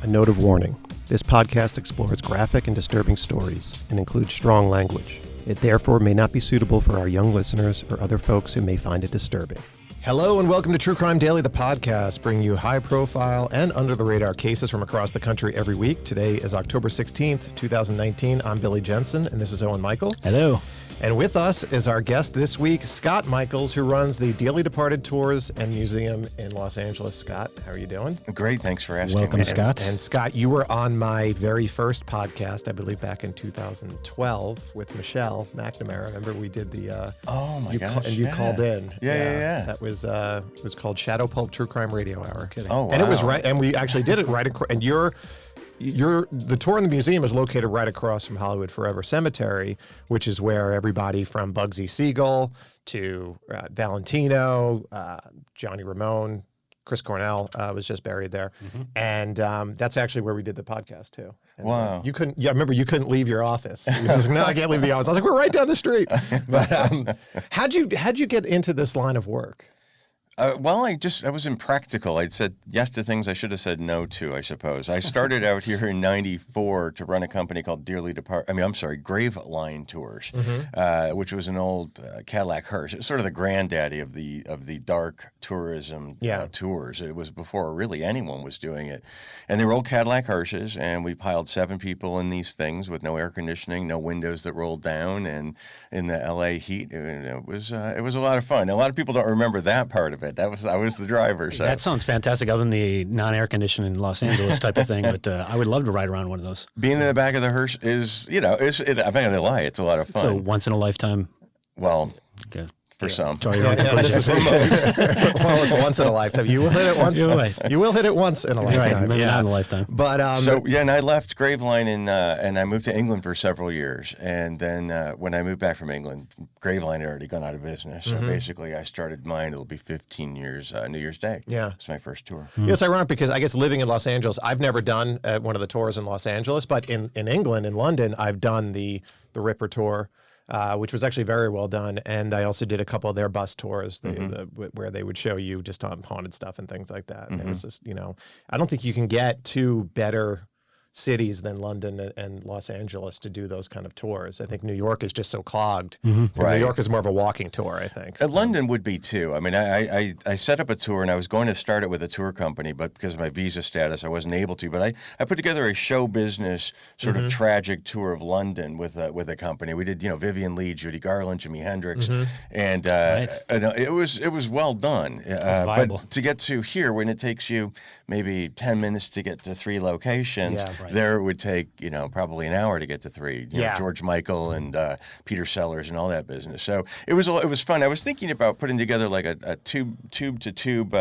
A note of warning. This podcast explores graphic and disturbing stories and includes strong language. It therefore may not be suitable for our young listeners or other folks who may find it disturbing. Hello and welcome to True Crime Daily, the podcast, bringing you high-profile and under-the-radar cases from across the country every week. Today is October 16th, 2019. I'm Billy Jensen, and this is Owen Michael. Hello. And with us is our guest this week, Scott Michaels, who runs the Dearly Departed Tours and Museum in Los Angeles. Scott, how are you doing? Great, thanks for asking. Welcome, me. Scott. And Scott, you were on my very first podcast, I believe back in 2012 with Michelle McNamara. Remember we did the... oh my gosh, and you called in. Yeah. That was it was called Shadow Pulp True Crime Radio Hour. Kidding. Oh, wow. And it was right, and we actually did it right across, and the tour in the museum is located right across from Hollywood Forever Cemetery, which is where everybody from Bugsy Siegel to Valentino, Johnny Ramone, Chris Cornell was just buried there. Mm-hmm. And that's actually where we did the podcast too. And wow. You couldn't, remember you couldn't leave your office. You was like, no, I can't leave the office. I was like, we're right down the street. But how'd you get into this line of work? Well, I was impractical. I'd said yes to things I should have said no to, I suppose. I started out here in '94 to run a company called Graveline Tours, which was an old Cadillac hearse. It's sort of the granddaddy of the dark tourism tours. It was before really anyone was doing it. And they were old Cadillac hearses, and we piled 7 people in these things with no air conditioning, no windows that rolled down, and in the LA heat. It was a lot of fun. A lot of people don't remember that part of it. I was the driver. So. That sounds fantastic, other than the non-air conditioning in Los Angeles type of thing. But I would love to ride around one of those. Being in the back of the hearse is, I'm not going to lie, it's a lot of fun. It's a once-in-a-lifetime. Well, okay. For some. Well, it's once in a lifetime. You will hit it once. You will hit it once in a lifetime. Right, maybe not in a lifetime. But and I left Graveline and I moved to England for several years. And then when I moved back from England, Graveline had already gone out of business. So basically, I started mine. It'll be 15 years, New Year's Day. Yeah, it's my first tour. Yeah, it's ironic because I guess living in Los Angeles, I've never done one of the tours in Los Angeles, but in England, in London, I've done the Ripper tour. Which was actually very well done, and I also did a couple of their bus tours where they would show you just on haunted stuff and things like that. And it was just, I don't think you can get two better cities than London and Los Angeles to do those kind of tours. I think New York is just so clogged. Right. New York is more of a walking tour, I think. London would be too. I mean, I set up a tour, and I was going to start it with a tour company, but because of my visa status, I wasn't able to. But I put together a show business sort of tragic tour of London with a company. We did, Vivian Leigh, Judy Garland, Jimi Hendrix, and it was well done. But to get to here, when it takes you maybe 10 minutes to get to 3 locations, there it would take, probably an hour to get to 3. George Michael and Peter Sellers and all that business. So it was fun. I was thinking about putting together like a tube-to-tube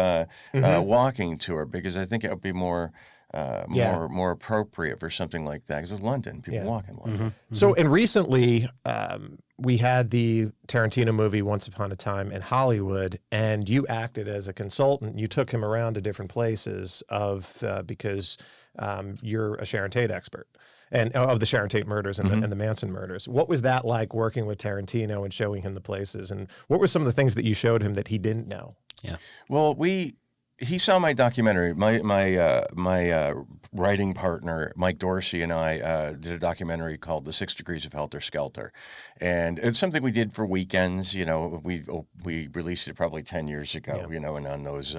walking tour, because I think it would be more appropriate for something like that, because it's London. People walk in London. So, and recently we had the Tarantino movie Once Upon a Time in Hollywood, and you acted as a consultant. You took him around to different places because you're a Sharon Tate expert, and of the Sharon Tate murders and the Manson murders. What was that like, working with Tarantino and showing him the places? And what were some of the things that you showed him that he didn't know? Yeah. Well, he saw my documentary. My writing partner, Mike Dorsey, and I did a documentary called The 6 Degrees of Helter Skelter. And it's something we did for weekends. We released it probably 10 years ago, and on those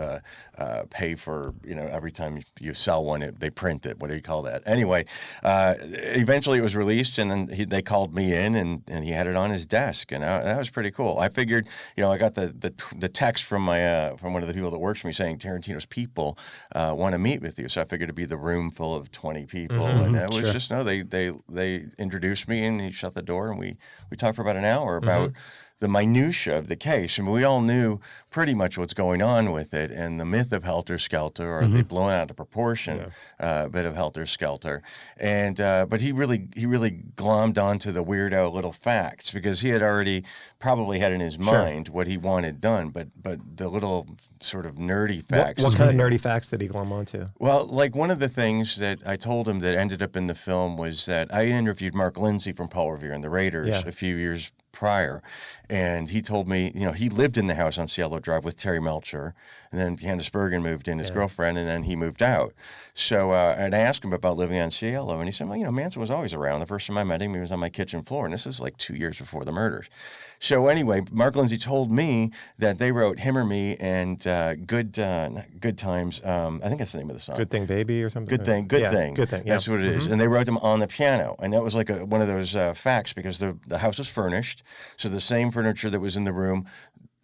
pay for, every time you sell one, they print it. What do you call that? Anyway, eventually it was released, and then they called me in, and he had it on his desk. And that was pretty cool. I figured, I got the text from one of the people that works for me saying, Tarantino's people want to meet with you. So I figured it'd be the room full of 20 people. And it was just, they introduced me, and he shut the door, and we talked for about an hour about the minutia of the case. And we all knew pretty much what's going on with it, and the myth of Helter Skelter, or they blown out of proportion, bit of Helter Skelter. And but he really glommed onto the weirdo little facts, because he had already probably had in his mind what he wanted done, but the little sort of nerdy facts. What kind of nerdy facts did he glom onto? Well, like one of the things that I told him that ended up in the film was that I interviewed Mark Lindsay from Paul Revere and the Raiders a few years prior. And he told me, he lived in the house on Cielo Drive with Terry Melcher. And then Candace Bergen moved in, his girlfriend, and then he moved out. So and I asked him about living on Cielo. And he said, well, Manson was always around. The first time I met him, he was on my kitchen floor. And this is like 2 years before the murders. So anyway, Mark Lindsay told me that they wrote Him or Me and Good Times. I think that's the name of the song. Good Thing Baby or something? Good Thing. Good Thing. Good Thing. That's what it is. And they wrote them on the piano. And that was like one of those facts because the house was furnished. So the same furniture that was in the room,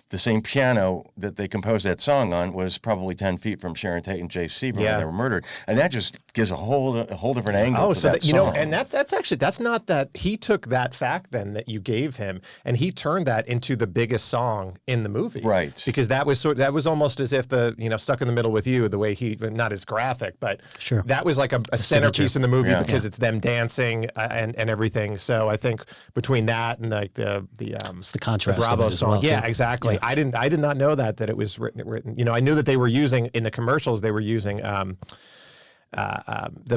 the same piano that they composed that song on was probably 10 feet from Sharon Tate and Jay Seaborn when they were murdered. And that just gives a whole different angle to that song. And that's not that he took that fact then that you gave him and he turned that into the biggest song in the movie. Right. Because that was almost as if Stuck in the Middle with You, the way he, not as graphic, but that was like a centerpiece in the movie because it's them dancing and everything. So I think between that and like it's the contrast the Bravo of it as song. well, Yeah, too. exactly. I did not know that it was written. I knew that they were using in the commercials. They were using the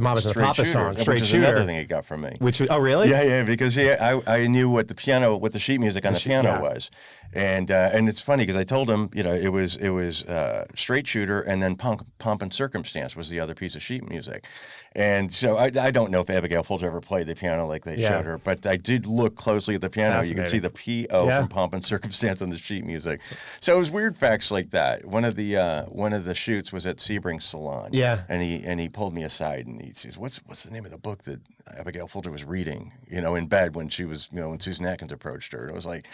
Mamas and the Papas song, Straight which is Shooter. another thing he got from me. Oh, really? Yeah, because I knew what the sheet music on the piano was, and it's funny because I told him, it was Straight Shooter and then Pomp and Circumstance was the other piece of sheet music, and so I don't know if Abigail Folger ever played the piano like they showed her, but I did look closely at the piano. You could see the P.O. from Pomp and Circumstance on the sheet music, so it was weird facts like that. One of the shoots was at Sebring's salon, and he pulled me aside and he says, "What's the name of the book that Abigail Folger was reading, in bed when she was, when Susan Atkins approached her?" And I was like,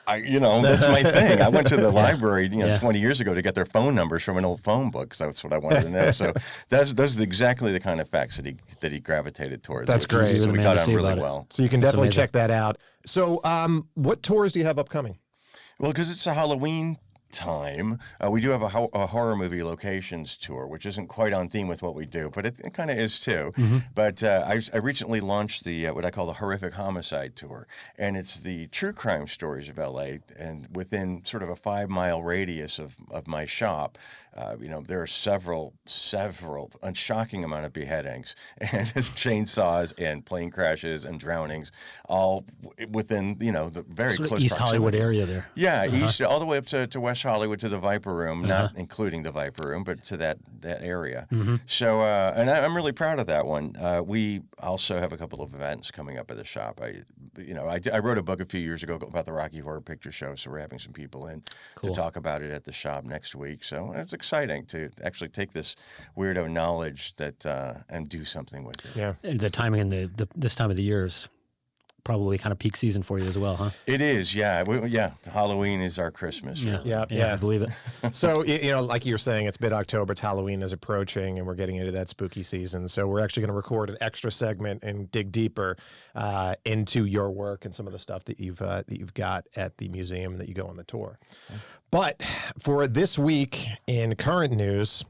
that's my thing. I went to the library, 20 years ago to get their phone numbers from an old phone book because that's what I wanted to know. So those are exactly the kind of facts that he gravitated towards. That's great. So we got on really well. So you can definitely check that out. So what tours do you have upcoming? Well, because it's a Halloween time, we do have a horror movie locations tour, which isn't quite on theme with what we do, but it kind of is too. But I recently launched the what I call the Horrific Homicide Tour, and it's the true crime stories of LA, and within sort of a 5-mile radius of my shop, there are several, a shocking amount of beheadings and chainsaws and plane crashes and drownings, all within the very close East proximity. Hollywood area there. Yeah, east all the way up to West Hollywood to the Viper Room, not including the Viper Room, but to that area. So, and I'm really proud of that one. We also have a couple of events coming up at the shop. I wrote a book a few years ago about the Rocky Horror Picture Show, so we're having some people in to talk about it at the shop next week. So it's exciting to actually take this weirdo knowledge and do something with it. Yeah, the timing in this time of the year is probably kind of peak season for you as well, huh? It is, yeah. Halloween is our Christmas. Yeah, I believe it. So, like you were saying, it's mid-October, Halloween is approaching, and we're getting into that spooky season. So we're actually going to record an extra segment and dig deeper into your work and some of the stuff that you've got at the museum that you go on the tour. But for this week in current news,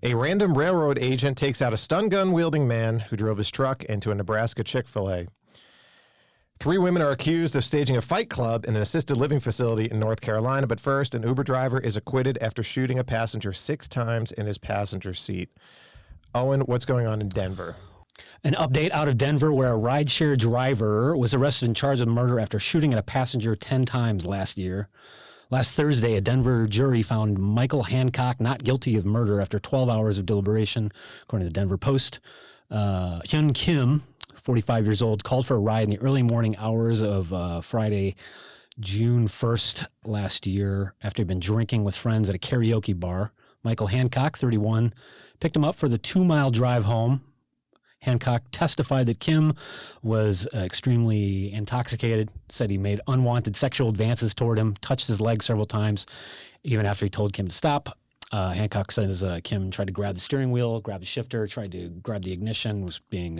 a random railroad agent takes out a stun-gun-wielding man who drove his truck into a Nebraska Chick-fil-A. 3 women are accused of staging a fight club in an assisted living facility in North Carolina, but first, an Uber driver is acquitted after shooting a passenger 6 times in his passenger seat. Owen, what's going on in Denver? An update out of Denver where a rideshare driver was arrested and charged with murder after shooting at a passenger 10 times last year. Last Thursday, a Denver jury found Michael Hancock not guilty of murder after 12 hours of deliberation, according to the Denver Post. Hyun Kim, 45 years old, called for a ride in the early morning hours of Friday, June 1st last year after he'd been drinking with friends at a karaoke bar. Michael Hancock, 31, picked him up for the 2-mile drive home. Hancock testified that Kim was extremely intoxicated, said he made unwanted sexual advances toward him, touched his leg several times, even after he told Kim to stop. Hancock says Kim tried to grab the steering wheel, grab the shifter, tried to grab the ignition, was being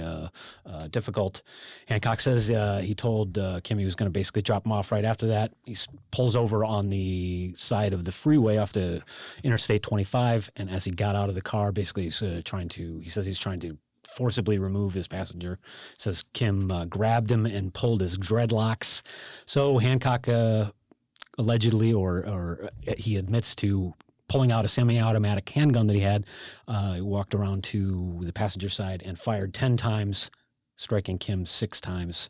difficult. Hancock says he told Kim he was going to basically drop him off right after that. He pulls over on the side of the freeway off to Interstate 25, and as he got out of the car, basically he's trying to forcibly remove his passenger. Says Kim grabbed him and pulled his dreadlocks. So Hancock allegedly, or he admits to pulling out a semi-automatic handgun that he had. He walked around to the passenger side and fired 10 times, striking Kim 6 times.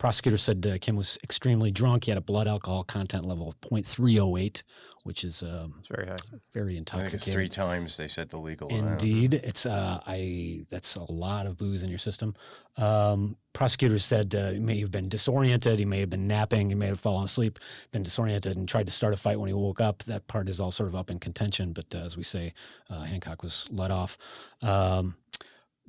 Prosecutor said Kim was extremely drunk. He had a blood alcohol content level of 0.308, which is It's very high. very I think intoxicating. it's 3 times they said the legal amount. Indeed, it's that's a lot of booze in your system. Prosecutors said he may have been disoriented, he may have been napping, he may have fallen asleep, been disoriented, and tried to start a fight when he woke up. That part is all sort of up in contention, but as we say, Hancock was let off.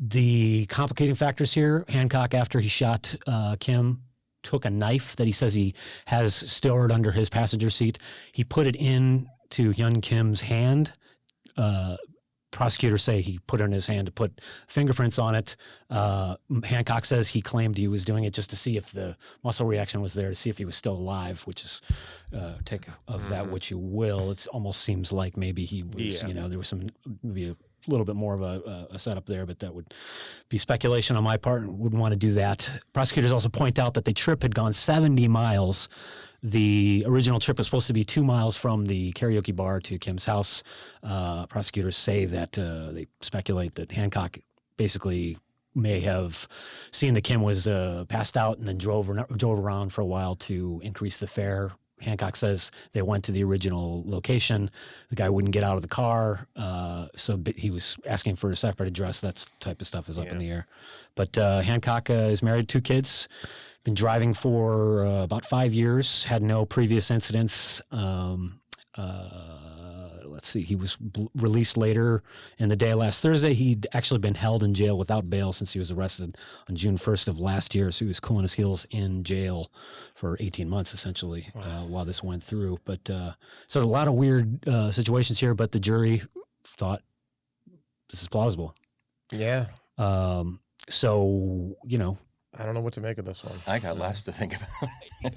The complicating factors here: Hancock, after he shot Kim, took a knife that he says he has stored under his passenger seat. He put it into Young Kim's hand. Prosecutors say he put it in his hand to put fingerprints on it. Hancock says he claimed he was doing it just to see if the muscle reaction was there, to see if he was still alive, which is take of that what you will. It almost seems like maybe he was, there was maybe a little bit more of a setup there, but that would be speculation on my part and wouldn't want to do that. Prosecutors also point out that the trip had gone 70 miles. The original trip was supposed to be 2 miles from the karaoke bar to Kim's house. Prosecutors say that they speculate that Hancock basically may have seen that Kim was passed out and then drove around for a while to increase the fare. Hancock says they went to the original location. The guy wouldn't get out of the car, so he was asking for a separate address. That type of stuff is up in the air. But Hancock is married, 2 kids, been driving for about 5 years, had no previous incidents. Let's see, he was released later in the day last Thursday. He'd actually been held in jail without bail since he was arrested on June 1st of last year. So he was cooling his heels in jail for 18 months, essentially, while this went through. But so a lot of weird situations here, but the jury thought this is plausible. Yeah. So, I don't know what to make of this one. I got lots to think about.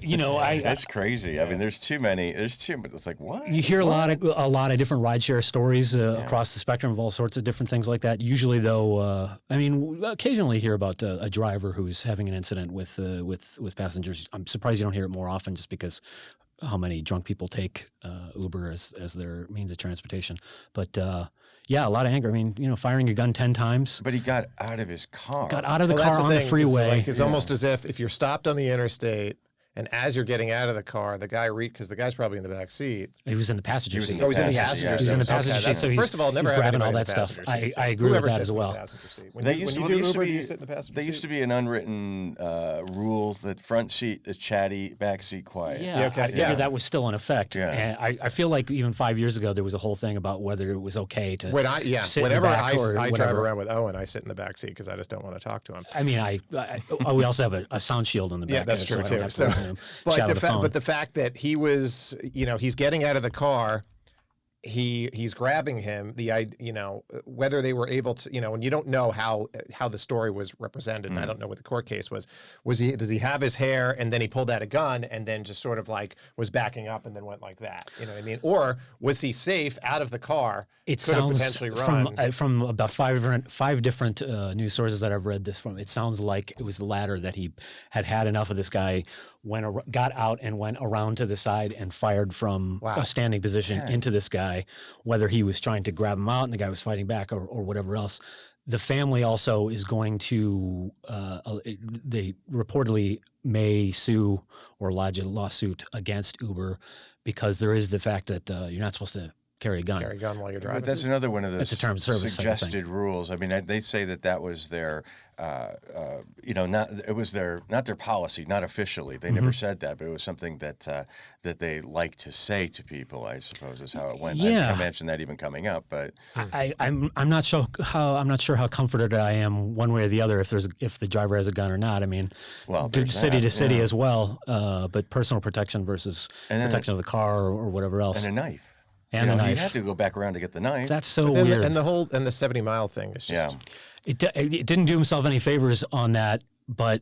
That's crazy. I mean, there's too many. It's like, what? You hear a lot of different rideshare stories across the spectrum of all sorts of different things like that. Usually, though, occasionally hear about a driver who's having an incident with passengers. I'm surprised you don't hear it more often, just because how many drunk people take Uber as their means of transportation. But yeah, a lot of anger. I mean, firing a gun 10 times. But he got out of his car. Got out of the car on the freeway. It's almost as if you're stopped on the interstate, and as you're getting out of the car, the guy because the guy's probably in the back seat. He was in the passenger seat. Oh, he's in the passenger seat. He's in the passenger seat. So first of all, never he's grabbing all had that stuff. Seat, I agree with that as well. When you do Uber, do you sit in the passenger seat? There used to be an unwritten rule that front seat is chatty, back seat quiet. Yeah, I figured that was still in effect. Yeah. And I feel like even 5 years ago there was a whole thing about whether it was okay to sit whenever in the back I drive around with Owen, I sit in the back seat because I just don't want to talk to him. I mean, we also have a sound shield in the back. Yeah, that's true too. But the fact that he was, he's getting out of the car, he's grabbing him. Whether they were able to, and you don't know how the story was represented. And I don't know what the court case was. Does he have his hair and then he pulled out a gun and then just sort of like was backing up and then went like that? You know what I mean? Or was he safe out of the car? It sounds from about five different news sources that I've read this from. It sounds like it was the latter, that he had enough of this guy, got out and went around to the side and fired from a standing position into this guy, whether he was trying to grab him out and the guy was fighting back or whatever else. The family also is going to, they reportedly may sue or lodge a lawsuit against Uber because there is the fact that you're not supposed to carry a gun. Carry a gun while you're driving. But that's another one of those a term of service suggested rules. I mean, they say that was their, not their policy, not officially. They never said that, but it was something that they like to say to people, I suppose, is how it went. Yeah. I mentioned that even coming up, but I'm not sure how comforted I am one way or the other if the driver has a gun or not. I mean, city to city as well, but personal protection versus protection of the car or whatever else. And a knife. And the knife. You have to go back around to get the knife. That's so weird. And the 70-mile thing is just... It didn't do himself any favors on that, but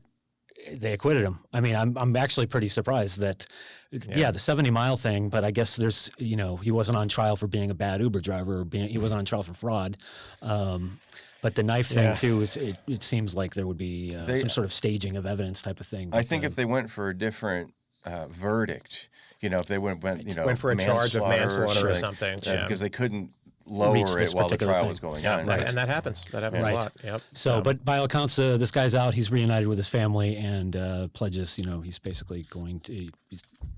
they acquitted him. I mean, I'm actually pretty surprised that, the 70-mile thing, but I guess there's, he wasn't on trial for being a bad Uber driver, or he wasn't on trial for fraud. But the knife thing, too, it seems like there would be some sort of staging of evidence type of thing. I think if they went for a different verdict, if they went for a charge of manslaughter or something, because they couldn't lower this it while the particular trial thing. was going Yeah, on. right. And that happens. That happens Right. a lot. Yep. So, but by all accounts, this guy's out. He's reunited with his family and pledges. He's basically going to.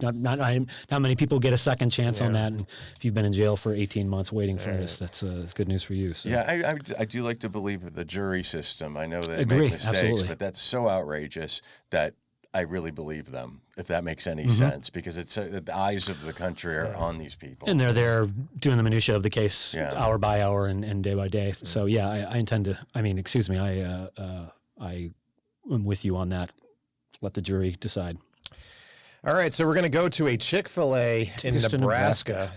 Not many people get a second chance on that. And if you've been in jail for 18 months waiting for this, that's good news for you. So. Yeah, I do like to believe in the jury system. I know that Agree, they make mistakes, absolutely. but that's so outrageous that I really believe them, if that makes any sense, because it's the eyes of the country are on these people. And they're there doing the minutia of the case hour by hour and day by day. So yeah, I intend to. I mean, excuse me, I am with you on that. Let the jury decide. All right, so we're going to go to a Chick-fil-A in us to Nebraska.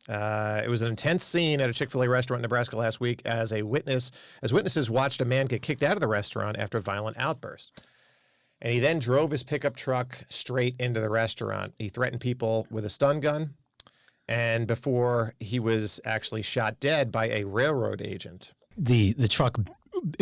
It was an intense scene at a Chick-fil-A restaurant in Nebraska last week as witnesses watched a man get kicked out of the restaurant after a violent outburst. And he then drove his pickup truck straight into the restaurant. He threatened people with a stun gun, and before he was actually shot dead by a railroad agent. The truck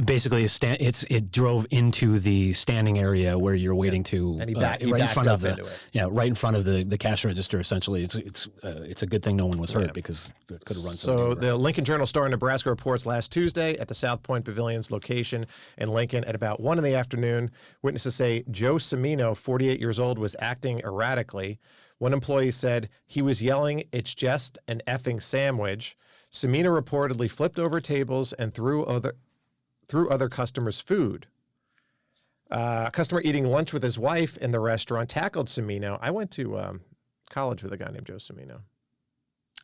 basically it drove into the standing area where you're waiting to, And he right in backed front up of the into it. right in front of the cash register. Essentially, it's a good thing no one was hurt because it could have run. So the Lincoln Journal-Star in Nebraska reports last Tuesday at the South Point Pavilion's location in Lincoln at about 1 p.m. Witnesses say Joe Cimino, 48 years old, was acting erratically. One employee said he was yelling, "It's just an effing sandwich." Cimino reportedly flipped over tables and threw other customers' food. A customer eating lunch with his wife in the restaurant tackled Cimino. I went to college with a guy named Joe Cimino.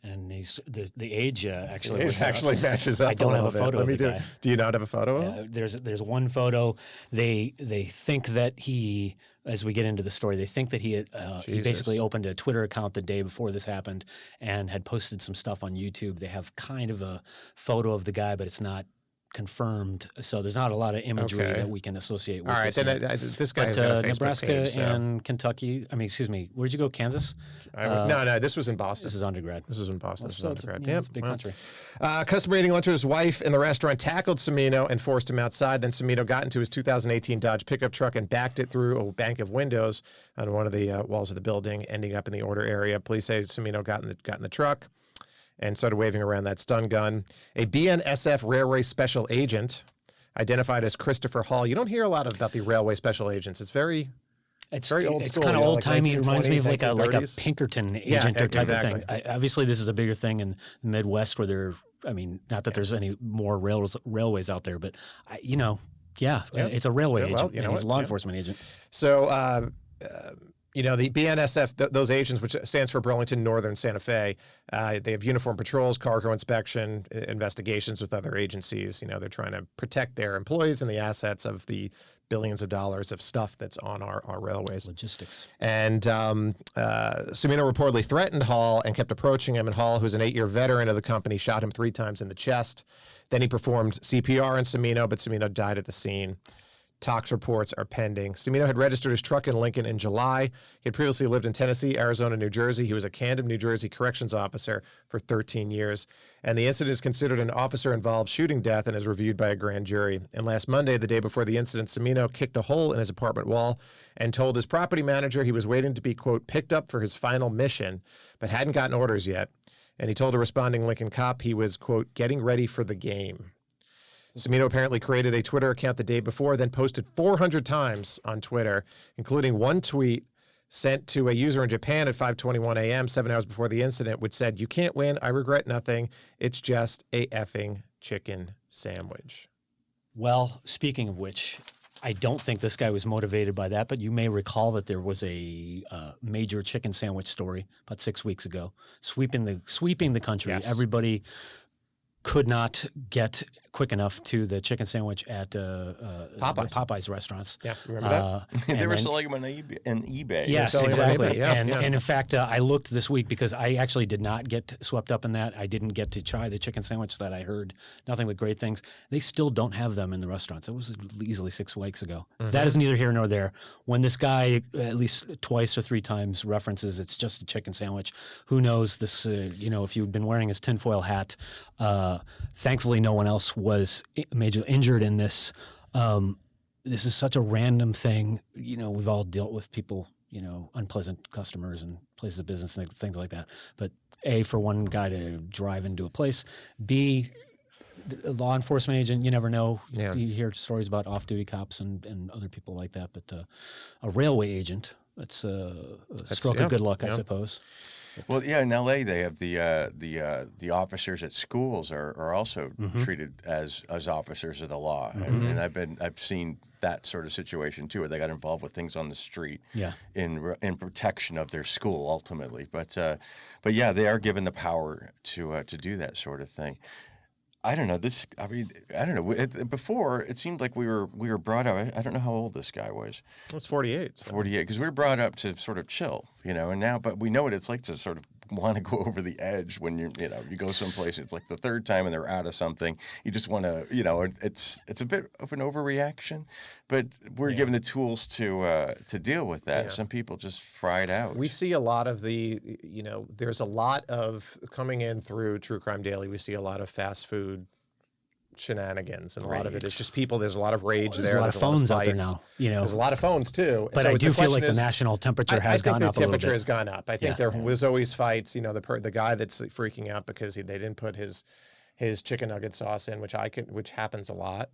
And he's the age actually. It actually matches up. I don't have a photo of the guy. Do you not have a photo of him? There's one photo. They think that he, as we get into the story, they think that he basically opened a Twitter account the day before this happened and had posted some stuff on YouTube. They have kind of a photo of the guy, but it's not confirmed, so there's not a lot of imagery that we can associate with. All right, this. then this guy has got a Facebook Nebraska page, so. and Kentucky. I mean, excuse me. Where'd you go? Kansas? No, this was in Boston. This is undergrad. This was in Boston. This is undergrad. It's a big country. Customer eating lunch with his wife in the restaurant tackled Cimino and forced him outside. Then Cimino got into his 2018 Dodge pickup truck and backed it through a bank of windows on one of the walls of the building, ending up in the order area. Police say Cimino got in the truck and started waving around that stun gun. A BNSF railway special agent, identified as Christopher Hall. You don't hear a lot about the railway special agents. It's very old It's school. kind of old timey. Like it reminds me of like a 1930s. Pinkerton agent type exactly. of thing. Obviously, this is a bigger thing in the Midwest where not that there's any more railways out there, but it's a railway agent and he's a law enforcement agent. So, the BNSF, those agents, which stands for Burlington Northern Santa Fe, they have uniform patrols, cargo inspection, investigations with other agencies. They're trying to protect their employees and the assets of the billions of dollars of stuff that's on our railways. Logistics. And Cimino reportedly threatened Hall and kept approaching him. And Hall, who's an 8-year veteran of the company, shot him 3 times in the chest. Then he performed CPR on Cimino, but Cimino died at the scene. Tox reports are pending. Cimino had registered his truck in Lincoln in July. He had previously lived in Tennessee, Arizona, New Jersey. He was a Camden, New Jersey corrections officer for 13 years. And the incident is considered an officer-involved shooting death and is reviewed by a grand jury. And last Monday, the day before the incident, Cimino kicked a hole in his apartment wall and told his property manager he was waiting to be, quote, picked up for his final mission, but hadn't gotten orders yet. And he told a responding Lincoln cop he was, quote, getting ready for the game. Cimino apparently created a Twitter account the day before, then posted 400 times on Twitter, including one tweet sent to a user in Japan at 5:21 a.m., 7 hours before the incident, which said, "You can't win. I regret nothing. It's just a effing chicken sandwich." Well, speaking of which, I don't think this guy was motivated by that, but you may recall that there was a major chicken sandwich story about 6 weeks ago, sweeping the country. Yes. Everybody could not get quick enough to the chicken sandwich at Popeyes restaurants. Yeah, remember that? They were selling them on eBay. Yes, selling them on exactly. eBay. Yeah, and yeah. in fact, I looked this week because I actually did not get swept up in that. I didn't get to try the chicken sandwich that I heard nothing but great things. They still don't have them in the restaurants. It was easily 6 weeks ago. Mm-hmm. That is neither here nor there. When this guy at least twice or 3 times references it's just a chicken sandwich, who knows this, if you've been wearing his tinfoil hat, thankfully no one else was major injured in this. This is such a random thing. We've all dealt with people, unpleasant customers and places of business and things like that. But A, for one guy to drive into a place, B, a law enforcement agent, you never know. Yeah. You hear stories about off-duty cops and other people like that, but a railway agent, that's a stroke of good luck, I suppose. Well, yeah, in LA they have the officers at schools are also treated as officers of the law, and I've seen that sort of situation too, where they got involved with things on the street, in protection of their school ultimately. But yeah, they are given the power to do that sort of thing. I don't know this. I mean, I don't know. Before it seemed like we were brought up. I don't know how old this guy was. It's 48. So. 48, because we were brought up to sort of chill, and now, but we know what it's like to sort of want to go over the edge when you go someplace. It's like the third time and they're out of something. You just want to, it's a bit of an overreaction, but we're given the tools to deal with that. Yeah. Some people just fry it out. We see a lot of there's a lot of coming in through True Crime Daily. We see a lot of fast food shenanigans, and a lot of it is just people. There's a lot of rage there. There's a lot of phones out there now. There's a lot of phones too. But so I do feel like the national temperature has gone up a little bit. I think the temperature has gone up. I think there's always fights. The guy that's freaking out because they didn't put his chicken nugget sauce in, which happens a lot.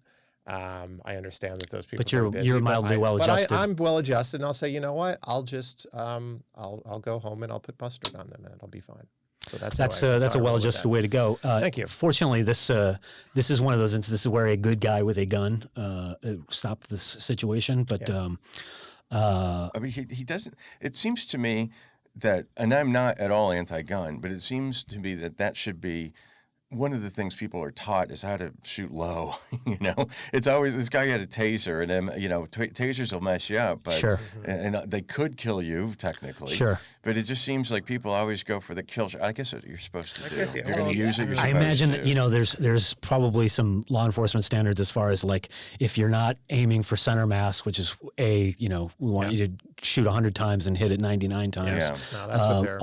I understand that those people. But you're mildly well adjusted. But I'm well adjusted, and I'll say, you know what? I'll just I'll go home and I'll put mustard on them, and it'll be fine. So that's a well-adjusted way to go. Thank you. Fortunately, this is one of those instances where a good guy with a gun stopped this situation. But I mean, he doesn't. It seems to me that, and I'm not at all anti-gun, but it seems to me that should be one of the things people are taught is how to shoot low. It's always this guy had a taser, and tasers will mess you up, but and they could kill you technically. Sure. But it just seems like people always go for the kill shot. I guess what you're supposed to do. If you're going to use it, you're supposed to. I imagine that there's probably some law enforcement standards as far as like if you're not aiming for center mass, which is we want you to shoot 100 times and hit it 99 times. Yeah. No, that's what they're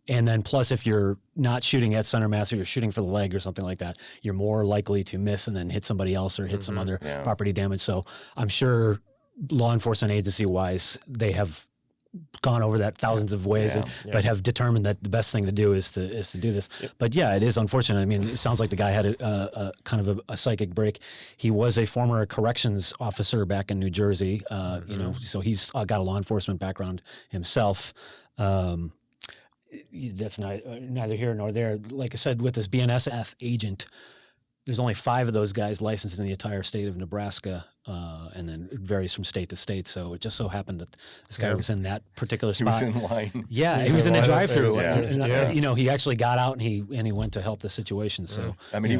and then plus if you're not shooting at center mass or you're shooting for the leg or something like that, you're more likely to miss and then hit somebody else or hit some other property damage. So I'm sure law enforcement agency wise, they have gone over that thousands of ways, but have determined that the best thing to do is to do this. Yep. But yeah, it is unfortunate. I mean, it sounds like the guy had a kind of a psychic break. He was a former corrections officer back in New Jersey, so he's got a law enforcement background himself. That's neither here nor there. Like I said, with this BNSF agent, there's only 5 of those guys licensed in the entire state of Nebraska, and then it varies from state to state. So it just so happened that this guy was in that particular spot. He was in line. Yeah, he was in the drive-through. He actually got out and he went to help the situation. So I mean, he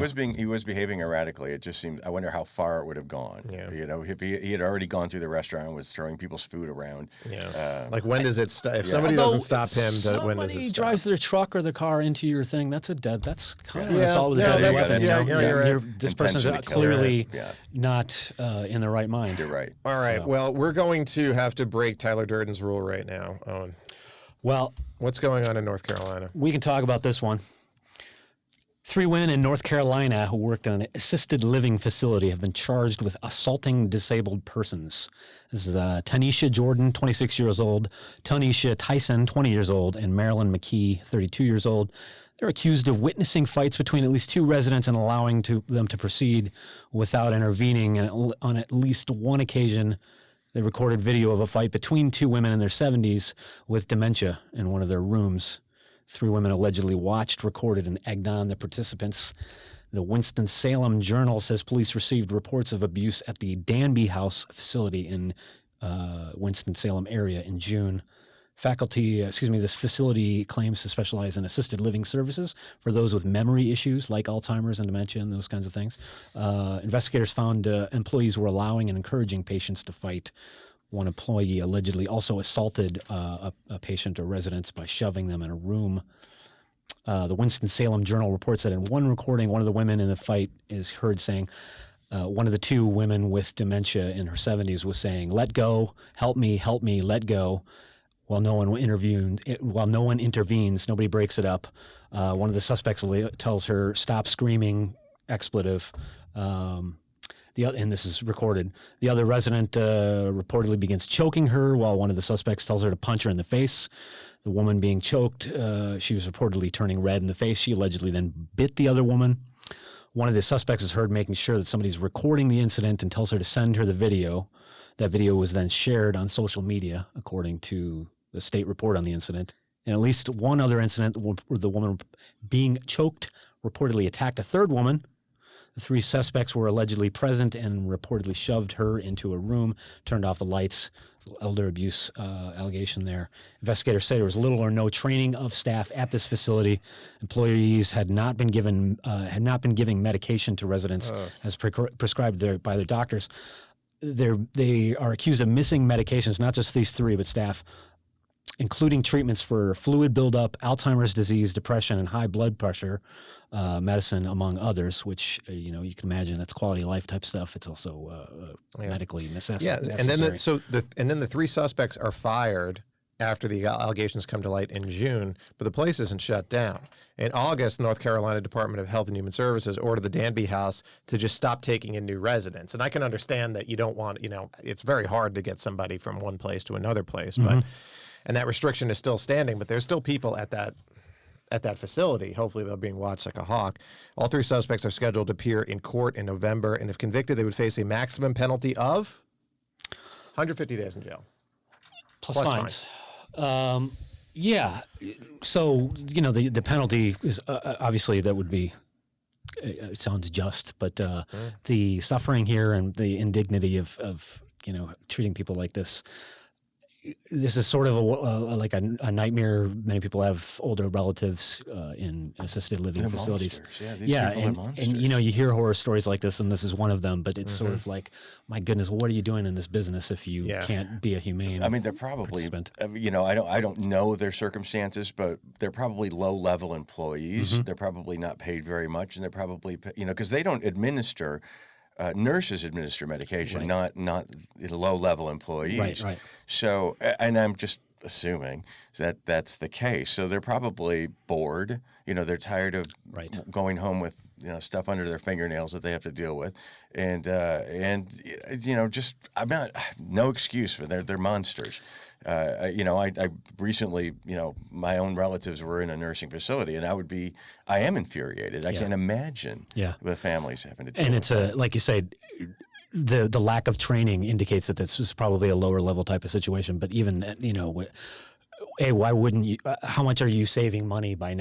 was behaving erratically. It just seemed. I wonder how far it would have gone. Yeah. If he had already gone through the restaurant and was throwing people's food around. Yeah. Like when does it stop? If somebody doesn't stop him, when does it stop? Somebody drives their truck or their car into your thing. That's kind of assault with a deadly weapon. This person's clearly not in the right mind. You're right. All right. So. Well, we're going to have to break Tyler Durden's rule right now, Owen. Well, what's going on in North Carolina? We can talk about this one. 3 women in North Carolina who worked in an assisted living facility have been charged with assaulting disabled persons. This is Tanisha Jordan, 26 years old, Tanisha Tyson, 20 years old, and Marilyn McKee, 32 years old. They're accused of witnessing fights between at least 2 residents and allowing them to proceed without intervening. And on at least one occasion, they recorded video of a fight between 2 women in their 70s with dementia in one of their rooms. 3 women allegedly watched, recorded, and egged on the participants. The Winston-Salem Journal says police received reports of abuse at the Danby House facility in Winston-Salem area in June. This facility claims to specialize in assisted living services for those with memory issues like Alzheimer's and dementia and those kinds of things. Investigators found employees were allowing and encouraging patients to fight. One employee allegedly also assaulted a patient or residents by shoving them in a room. The Winston-Salem Journal reports that in one recording, one of the women in the fight is heard saying, one of the 2 women with dementia in her 70s was saying, "Let go, help me, let go." While no one intervenes, nobody breaks it up. One of the suspects tells her, "Stop screaming," expletive. and this is recorded. The other resident reportedly begins choking her while one of the suspects tells her to punch her in the face. The woman being choked, she was reportedly turning red in the face. She allegedly then bit the other woman. One of the suspects is heard making sure that somebody's recording the incident and tells her to send her the video. That video was then shared on social media, according to the state report on the incident. In at least one other incident, where the woman being choked reportedly attacked a third woman. The 3 suspects were allegedly present and reportedly shoved her into a room, turned off the lights. Elder abuse allegation there. Investigators say there was little or no training of staff at this facility. Employees had not been giving medication to residents as prescribed by their doctors. They are accused of missing medications, not just these 3, but staff, including treatments for fluid buildup, Alzheimer's disease, depression, and high blood pressure medicine, among others, which, you can imagine that's quality of life type stuff. It's also medically necessary. Yeah, and then the 3 suspects are fired after the allegations come to light in June, but the place isn't shut down. In August, North Carolina Department of Health and Human Services ordered the Danby House to just stop taking in new residents. And I can understand that you don't want, it's very hard to get somebody from one place to another place, but and that restriction is still standing, but there's still people at that facility. Hopefully they're being watched like a hawk. All 3 suspects are scheduled to appear in court in November, and if convicted, they would face a maximum penalty of 150 days in jail. Plus fines. Yeah. So, the penalty is obviously that would be, it sounds just, but the suffering here and the indignity of treating people like this is sort of like a nightmare. Many people have older relatives in assisted living facilities. Monsters. Yeah, these people are monsters. And you hear horror stories like this, and this is one of them. But it's sort of like, my goodness, what are you doing in this business if you can't be a humane? I mean, they're probably, I don't know their circumstances, but they're probably low-level employees. They're probably not paid very much, and they're probably, because they don't administer. Nurses administer medication, not low-level employees. Right. So, and I'm just assuming that that's the case. So they're probably bored. They're tired of going home with stuff under their fingernails that they have to deal with, and just no excuse for they're monsters. I recently, my own relatives were in a nursing facility, and I am infuriated. I can't imagine the families having to deal with that. And it's like you said, the lack of training indicates that this is probably a lower level type of situation. But even, hey, why wouldn't you? How much are you saving money by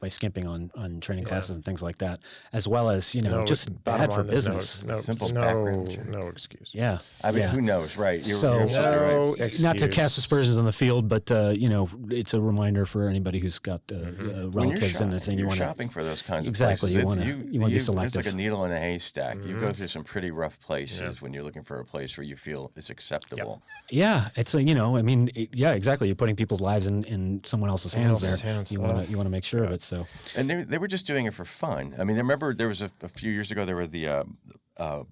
skimping on training classes and things like that, as well as just bad for business. Simple background check. No excuse. Yeah, I mean, who knows, right? You're absolutely right. Not to cast aspersions on the field, but it's a reminder for anybody who's got relatives in this, and you want shopping for those kinds of places. You want to be selective. It's like a needle in a haystack. You go through some pretty rough places when you're looking for a place where you feel it's acceptable. Yeah, it's exactly. You're putting people's lives in someone else's hands there. You want to make sure of it. So, and they were just doing it for fun. I mean, I remember there was a few years ago there were the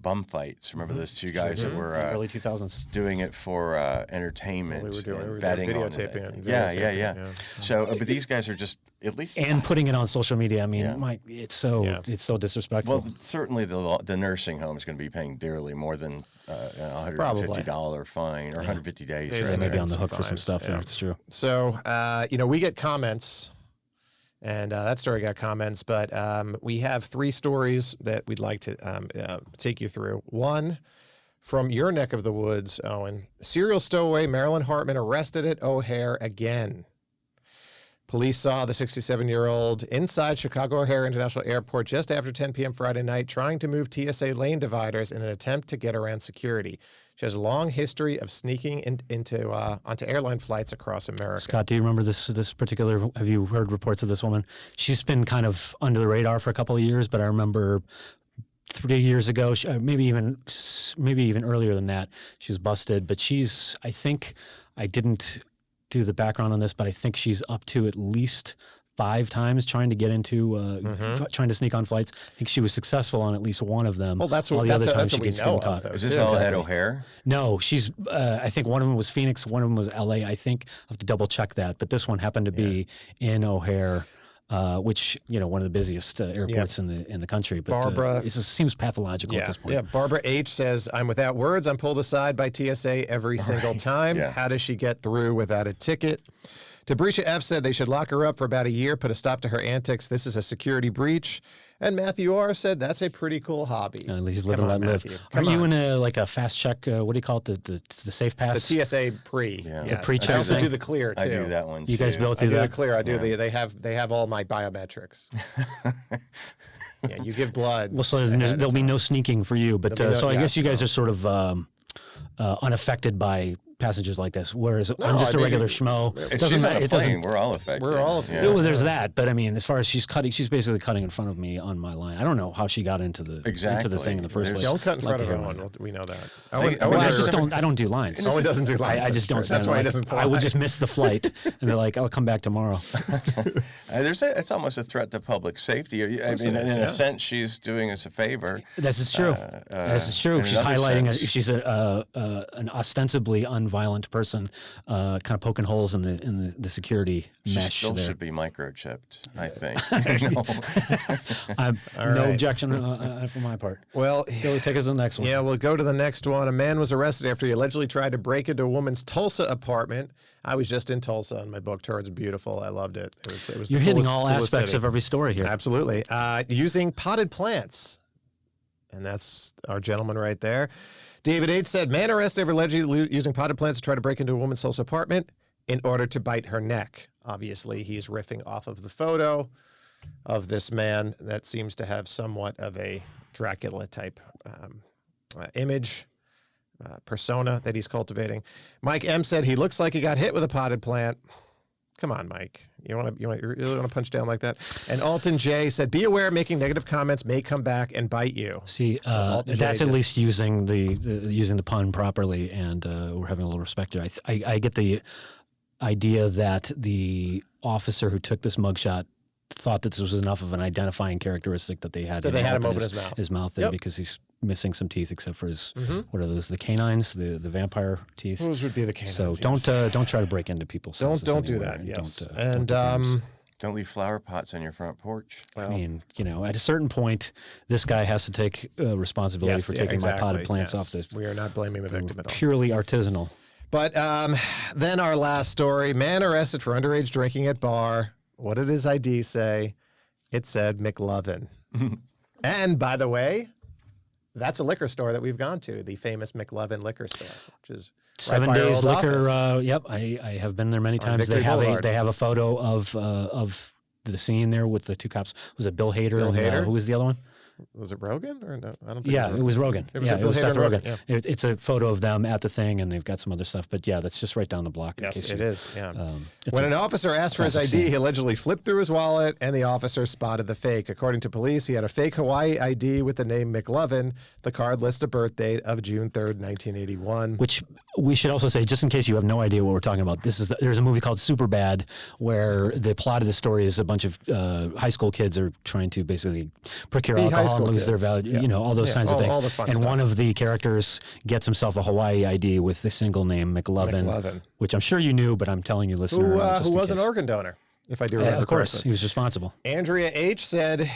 bum fights. Remember those 2 guys that were early 2000s doing it for entertainment, we were betting on videotaping it. it. Yeah. So, but these guys are just at least putting it on social media. I mean, it's so disrespectful. Well, certainly the nursing home is going to be paying dearly more than $150 fine or 150 days. They may be on the hook for some stuff. Yeah, it's true. So, we get comments, and that story got comments, but we have 3 stories that we'd like to take you through. One from your neck of the woods, Owen. Serial stowaway Marilyn Hartman arrested at O'Hare again. Police saw the 67-year-old inside Chicago O'Hare International Airport just after 10 p.m. Friday night trying to move TSA lane dividers in an attempt to get around security. She has a long history of sneaking onto airline flights across America. Scott, do you remember this particular, have you heard reports of this woman? She's been kind of under the radar for a couple of years, but I remember 3 years ago, maybe even earlier than that, she was busted. But I didn't do the background on this, but I think she's up to at least 5 times trying to get into, trying to sneak on flights. I think she was successful on at least one of them. Well, that's what we know of. Is this all at O'Hare? No, she's, I think one of them was Phoenix, one of them was LA. I think I'll have to double check that, but this one happened to be in O'Hare. which one of the busiest airports in the country. But Barbara, it just seems pathological at this point. Yeah, Barbara H says, I'm without words. I'm pulled aside by TSA every single time. Yeah. How does she get through without a ticket? Tabrisha F said they should lock her up for about a year, put a stop to her antics. This is a security breach. And Matthew R said that's a pretty cool hobby. At least live and let live. Are Come you on. in a fast check? What do you call it? The safe pass? The TSA pre. Yeah. Yes. The pre-check I also thing? do the clear too. I do that one. You guys too. both I do do that? the clear. I do the. They have all my biometrics. Yeah, you give blood. Well, so there'll be no sneaking for you, but There'll be no- so I yeah, guess you guys are sort of unaffected by passengers like this, whereas I'm just I a mean, regular schmo. If she's on a plane, we're all affected. We're all affected. Well, there's that, but I mean, as far as she's basically cutting in front of me on my line. I don't know how she got into the thing in the first place. Don't cut in front of her. Owen. We know that. Well, I don't do lines. Owen doesn't do lines. I just don't. That's why he doesn't fly. I would just miss the flight, and they're like, "I'll come back tomorrow." It's almost a thret to public safety. I mean, in a sense, she's doing us a favor. This is true. This is true. in She's another highlighting. sense- She's an ostensibly unviolent person, kind of poking holes in the security She mesh still there. should be microchipped, I think. No right. objection from my part. Well, Billy, take us to the next one. yeah, we'll go to the next one. A man was arrested after he allegedly tried to break into a woman's Tulsa apartment. I was just in Tulsa, and my book tour's beautiful. I loved it. It was. You're the hitting coolest- all coolest aspects city. of every story here. Absolutely. Using potted plants. And that's our gentleman right there. David H. said, man arrested over allegedly using potted plants to try to break into a woman's Tulsa apartment in order to bite her neck. Obviously, he's riffing off of the photo of this man that seems to have somewhat of a Dracula-type image, persona that he's cultivating. Mike M. said he looks like he got hit with a potted plant. Come on, Mike. You really want to punch down like that? And Alton J said, be aware making negative comments may come back and bite you. See, Alton J that's at just- least using the pun properly, and we're having a little respect here. I get the idea that the officer who took this mugshot thought that this was enough of an identifying characteristic that they had That they had him open open his mouth. there Yep. because he's missing some teeth except for his what are those, the canines, the vampire teeth. Those would be the canines. So don't try to break into people's houses Don't do anywhere, that. and Yes. don't And do crimes. Don't leave flower pots on your front porch. I mean, at a certain point, this guy has to take responsibility for taking my potted plants off the We are not blaming the victim at all. purely artisanal. But then our last story, man arrested for underage drinking at bar. What did his ID say? It said McLovin. And by the way, that's a liquor store that we've gone to, the famous McLovin liquor store, which is 7 right by our Days old Liquor. office. Yep, I have been there many times. Victory Boulevard. They have a photo of the scene there with the two cops. Was it Bill Hader? Bill and, Hader? who was the other one? Was it Rogan or no? I don't think Yeah, it was Rogan. It was yeah, Bill it was Hader Seth and Rogan, Rogen. It's a photo of them at the thing, and they've got some other stuff. But yeah, that's just right down the block. in Yes, case it you- is. Yeah. it's When a an officer asked for his classic ID, scene. he allegedly flipped through his wallet, and the officer spotted the fake. According to police, he had a fake Hawaii ID with the name McLovin. The card lists a birth date of June 3rd, 1981. Which we should also say, just in case you have no idea what we're talking about, there's a movie called Superbad where the plot of the story is a bunch of high school kids are trying to basically procure Be high alcohol school and lose their kids. value, Yeah. all those Yeah, kinds of things. all the fun and stuff. one of the characters gets himself a Hawaii ID with the single name McLovin, which I'm sure you knew, but I'm telling you, listener, Who just in was an case. organ donor, if I do remember Of course, correctly. he was responsible. Andrea H. said,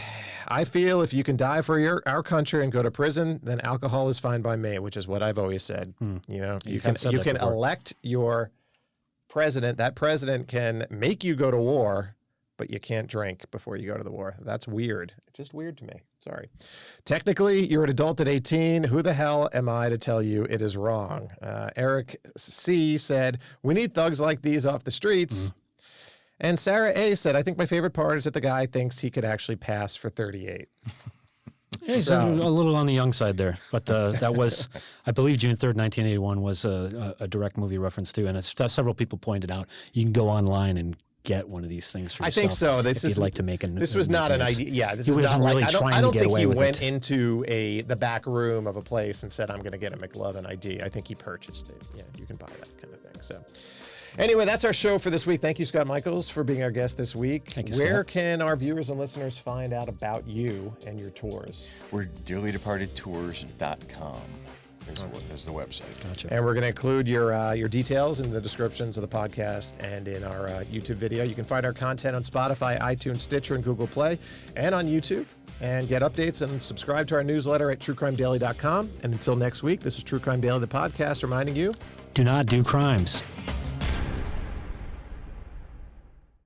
I feel if you can die for our country and go to prison, then alcohol is fine by me, which is what I've always said. You know, you can said that before. elect your president. That president can make you go to war, but you can't drink before you go to the war. That's weird. It's just weird to me. Sorry. Technically, you're an adult at 18. Who the hell am I to tell you it is wrong? Eric C. said, we need thugs like these off the streets. And Sarah A. said, I think my favorite part is that the guy thinks he could actually pass for 38. Yeah, he's a little on the young side there, but that was, I believe, June 3rd, 1981 was a direct movie reference too, and as several people pointed out, you can go online and get one of these things for I yourself. think so. If you'd like to make This was not an idea. Yeah, this He is not wasn't really like, trying I don't to get think away he with went it. into the back room of a place and said, I'm going to get a McLovin ID. I think he purchased it. Yeah, you can buy that kind of thing. So anyway, that's our show for this week. Thank you, Scott Michaels, for being our guest this week. Thank you, Where Scott. can our viewers and listeners find out about you and your tours? We're dearlydepartedtours.com. is the website. Gotcha. And we're going to include your details in the descriptions of the podcast and in our YouTube video. You can find our content on Spotify, iTunes, Stitcher, and Google Play, and on YouTube. And get updates and subscribe to our newsletter at truecrimedaily.com. And until next week, this is True Crime Daily, the podcast, reminding you, Do not do crimes.